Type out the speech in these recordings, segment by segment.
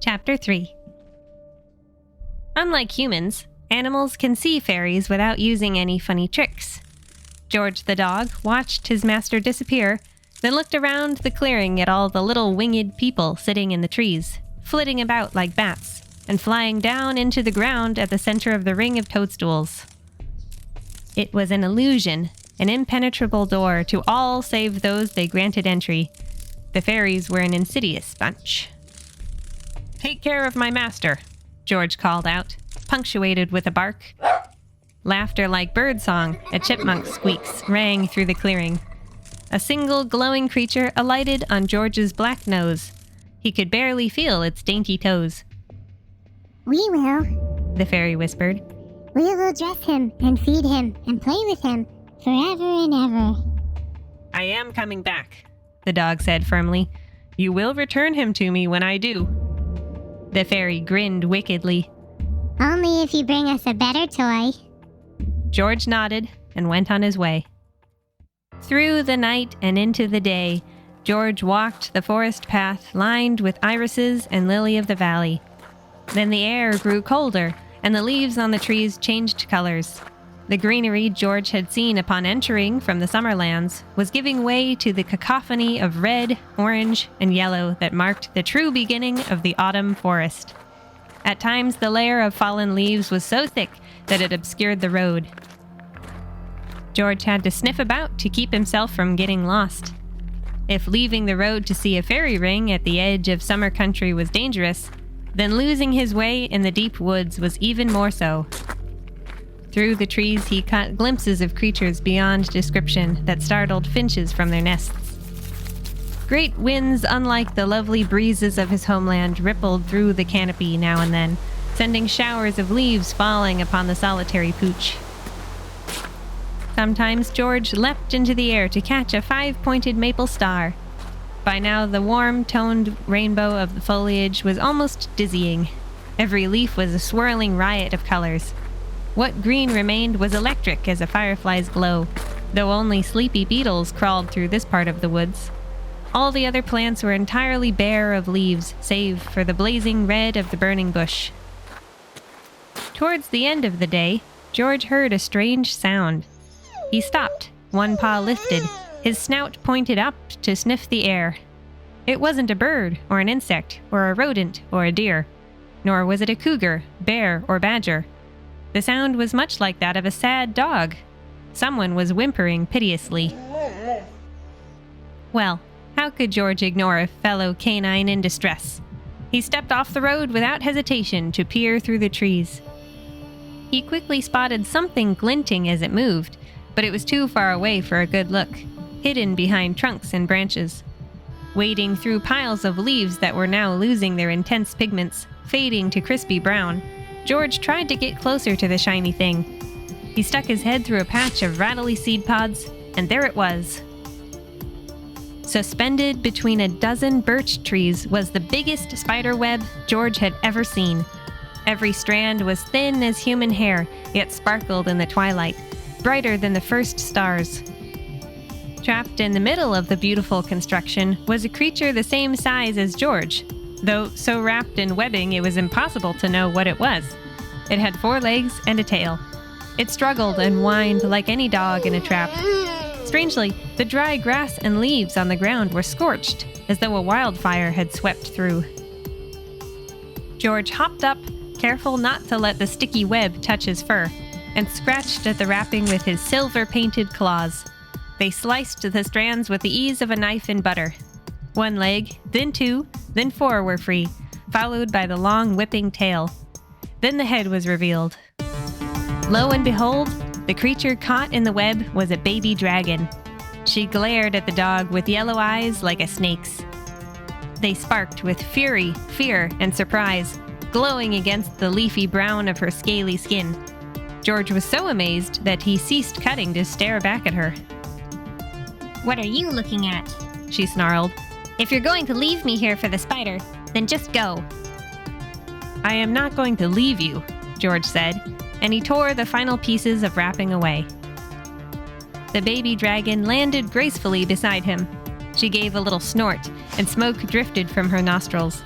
Chapter 3. Unlike humans, animals can see fairies without using any funny tricks. George the dog watched his master disappear, then looked around the clearing at all the little winged people sitting in the trees, flitting about like bats, and flying down into the ground at the center of the ring of toadstools. It was an illusion, an impenetrable door to all save those they granted entry. The fairies were an insidious bunch. "Take care of my master," George called out, punctuated with a bark. Laughter like birdsong, a chipmunk squeaks, rang through the clearing. A single glowing creature alighted on George's black nose. He could barely feel its dainty toes. "We will," the fairy whispered. "We will dress him and feed him and play with him forever and ever." "I am coming back," the dog said firmly. "You will return him to me when I do." The fairy grinned wickedly. "Only if you bring us a better toy." George nodded and went on his way. Through the night and into the day, George walked the forest path lined with irises and lily of the valley. Then the air grew colder, and the leaves on the trees changed colors. The greenery George had seen upon entering from the Summerlands was giving way to the cacophony of red, orange, and yellow that marked the true beginning of the autumn forest. At times, the layer of fallen leaves was so thick that it obscured the road. George had to sniff about to keep himself from getting lost. If leaving the road to see a fairy ring at the edge of summer country was dangerous, then losing his way in the deep woods was even more so. Through the trees, he caught glimpses of creatures beyond description that startled finches from their nests. Great winds, unlike the lovely breezes of his homeland, rippled through the canopy now and then, sending showers of leaves falling upon the solitary pooch. Sometimes George leapt into the air to catch a 5-pointed maple star. By now, the warm-toned rainbow of the foliage was almost dizzying. Every leaf was a swirling riot of colors. What green remained was electric as a firefly's glow, though only sleepy beetles crawled through this part of the woods. All the other plants were entirely bare of leaves, save for the blazing red of the burning bush. Towards the end of the day, George heard a strange sound. He stopped, one paw lifted, his snout pointed up to sniff the air. It wasn't a bird, or an insect, or a rodent, or a deer. Nor was it a cougar, bear, or badger. The sound was much like that of a sad dog. Someone was whimpering piteously. Well, how could George ignore a fellow canine in distress? He stepped off the road without hesitation to peer through the trees. He quickly spotted something glinting as it moved, but it was too far away for a good look, hidden behind trunks and branches. Wading through piles of leaves that were now losing their intense pigments, fading to crispy brown, George tried to get closer to the shiny thing. He stuck his head through a patch of rattly seed pods, and there it was. Suspended between a dozen birch trees was the biggest spider web George had ever seen. Every strand was thin as human hair, yet sparkled in the twilight, brighter than the first stars. Trapped in the middle of the beautiful construction was a creature the same size as George, though so wrapped in webbing it was impossible to know what it was. It had 4 legs and a tail. It struggled and whined like any dog in a trap. Strangely, the dry grass and leaves on the ground were scorched, as though a wildfire had swept through. George hopped up, careful not to let the sticky web touch his fur, and scratched at the wrapping with his silver-painted claws. They sliced the strands with the ease of a knife in butter. 1 leg, then 2, then 4 were free, followed by the long whipping tail. Then the head was revealed. Lo and behold, the creature caught in the web was a baby dragon. She glared at the dog with yellow eyes like a snake's. They sparked with fury, fear, and surprise, glowing against the leafy brown of her scaly skin. George was so amazed that he ceased cutting to stare back at her. "What are you looking at?" she snarled. "If you're going to leave me here for the spider, then just go." "I am not going to leave you," George said, and he tore the final pieces of wrapping away. The baby dragon landed gracefully beside him. She gave a little snort, and smoke drifted from her nostrils.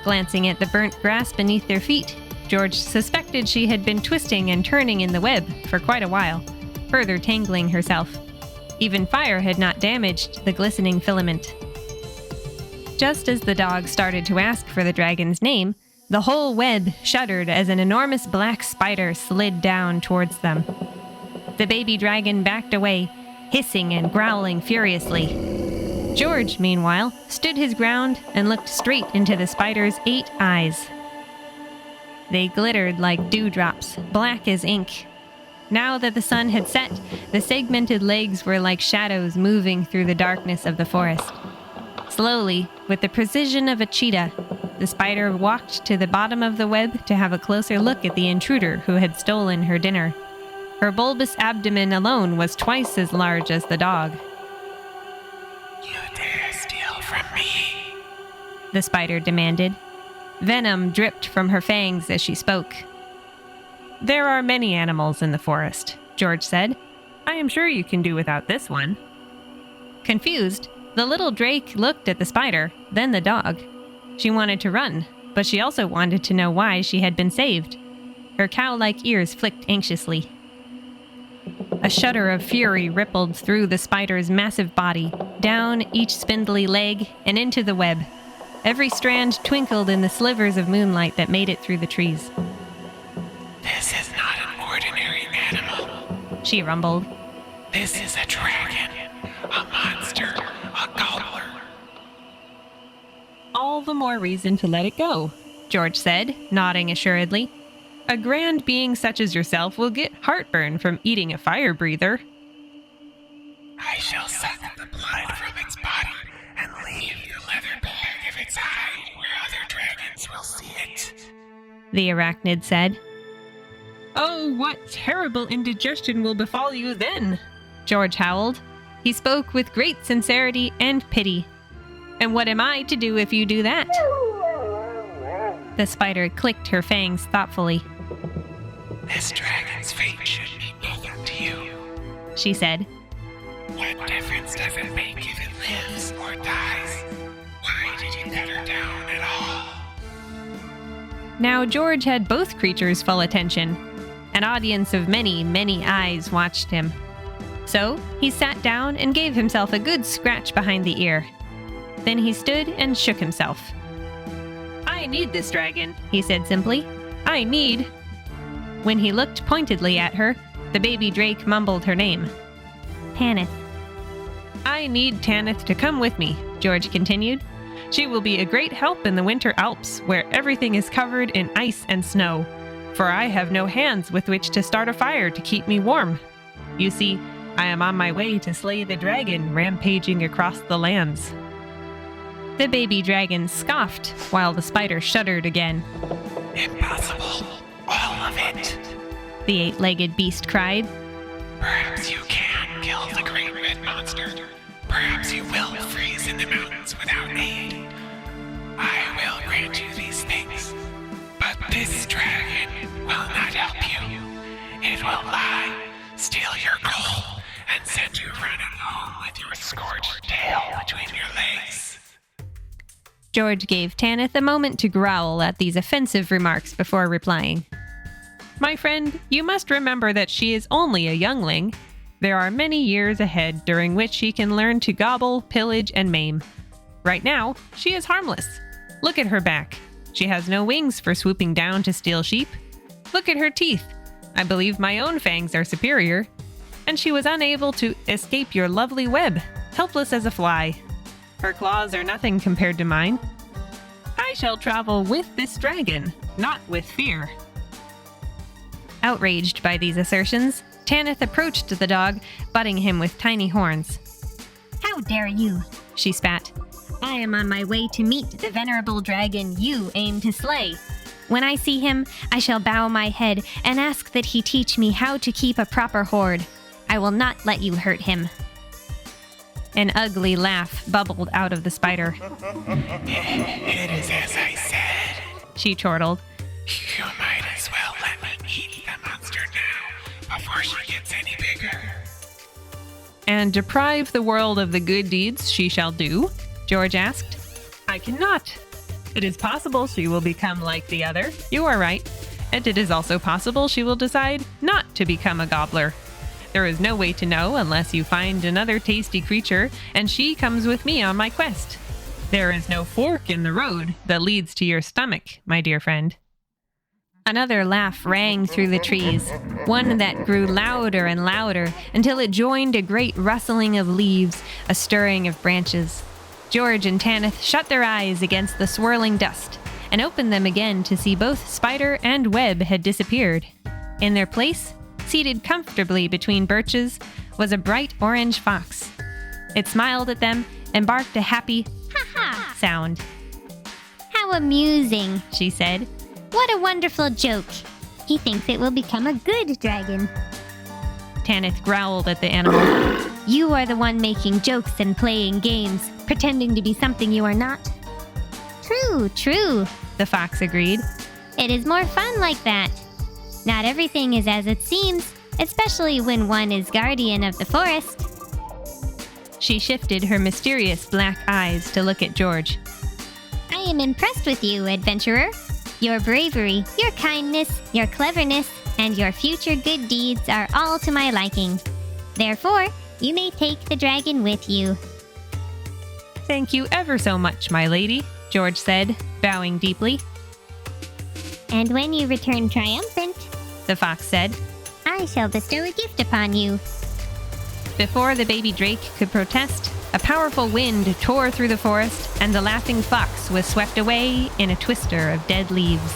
Glancing at the burnt grass beneath their feet, George suspected she had been twisting and turning in the web for quite a while, further tangling herself. Even fire had not damaged the glistening filament. Just as the dog started to ask for the dragon's name, the whole web shuddered as an enormous black spider slid down towards them. The baby dragon backed away, hissing and growling furiously. George, meanwhile, stood his ground and looked straight into the spider's 8 eyes. They glittered like dewdrops, black as ink. Now that the sun had set, the segmented legs were like shadows moving through the darkness of the forest. Slowly, with the precision of a cheetah, the spider walked to the bottom of the web to have a closer look at the intruder who had stolen her dinner. Her bulbous abdomen alone was twice as large as the dog. "You dare steal from me?" the spider demanded. Venom dripped from her fangs as she spoke. "There are many animals in the forest," George said. "I am sure you can do without this one." Confused, the little drake looked at the spider, then the dog. She wanted to run, but she also wanted to know why she had been saved. Her cow-like ears flicked anxiously. A shudder of fury rippled through the spider's massive body, down each spindly leg, and into the web. Every strand twinkled in the slivers of moonlight that made it through the trees. "This is not an ordinary animal," she rumbled. "This is a dragon, a monster, a gobbler." "All the more reason to let it go," George said, nodding assuredly. "A grand being such as yourself will get heartburn from eating a fire breather." "I shall suck the blood from its body and leave the leather bag of its hide where other dragons will see it," the arachnid said. "Oh, what terrible indigestion will befall you then?" George howled. He spoke with great sincerity and pity. "And what am I to do if you do that?" The spider clicked her fangs thoughtfully. "This dragon's fate should mean nothing to you," she said. "What difference does it make if it lives or dies? Why did you let her down at all?" Now George had both creatures' full attention. An audience of many, many eyes watched him. So he sat down and gave himself a good scratch behind the ear. Then he stood and shook himself. "I need this dragon," he said simply. "I need—" When he looked pointedly at her, the baby drake mumbled her name. Tanith. "I need Tanith to come with me," George continued. "She will be a great help in the winter Alps, where everything is covered in ice and snow, for I have no hands with which to start a fire to keep me warm. You see, I am on my way to slay the dragon rampaging across the lands." The baby dragon scoffed, while the spider shuddered again. "Impossible. All of it." The 8-legged beast cried. "Perhaps you can kill the great red monster. Perhaps you will freeze in the mountains without aid. I will grant you these things. But this dragon will not help you. It will lie, steal your coal, and send you running home with your scorched tail between your legs." George gave Tanith a moment to growl at these offensive remarks before replying. "My friend, you must remember that she is only a youngling. There are many years ahead during which she can learn to gobble, pillage, and maim. Right now, she is harmless. Look at her back. She has no wings for swooping down to steal sheep. Look at her teeth. I believe my own fangs are superior. And she was unable to escape your lovely web, helpless as a fly. Her claws are nothing compared to mine. I shall travel with this dragon, not with fear." Outraged by these assertions, Tanith approached the dog, butting him with tiny horns. How dare you? She spat. I am on my way to meet the venerable dragon you aim to slay. When I see him, I shall bow my head and ask that he teach me how to keep a proper hoard. I will not let you hurt him. An ugly laugh bubbled out of the spider. It is as I said," she chortled. "You might as well let me eat the monster now, before she gets any bigger." "And deprive the world of the good deeds she shall do?" George asked. "I cannot." It is possible she will become like the other. You are right. And it is also possible she will decide not to become a gobbler. There is no way to know unless you find another tasty creature and she comes with me on my quest. There is no fork in the road that leads to your stomach, my dear friend. Another laugh rang through the trees, one that grew louder and louder until it joined a great rustling of leaves, a stirring of branches. George and Tanith shut their eyes against the swirling dust and opened them again to see both spider and web had disappeared. In their place, seated comfortably between birches, was a bright orange fox. It smiled at them and barked a happy ha-ha sound. How amusing, she said. What a wonderful joke. He thinks it will become a good dragon. Tanith growled at the animal. You are the one making jokes and playing games, pretending to be something you are not. True, The fox agreed. It is more fun like that. Not everything is as it seems, especially when one is guardian of the forest. She shifted her mysterious black eyes to look at George. I am impressed with you, adventurer. Your bravery, your kindness, your cleverness, and your future good deeds are all to my liking. Therefore, you may take the dragon with you. Thank you ever so much, my lady, George said, bowing deeply. And when you return triumphant, The fox said. I shall bestow a gift upon you. Before the baby drake could protest, a powerful wind tore through the forest, and the laughing fox was swept away in a twister of dead leaves.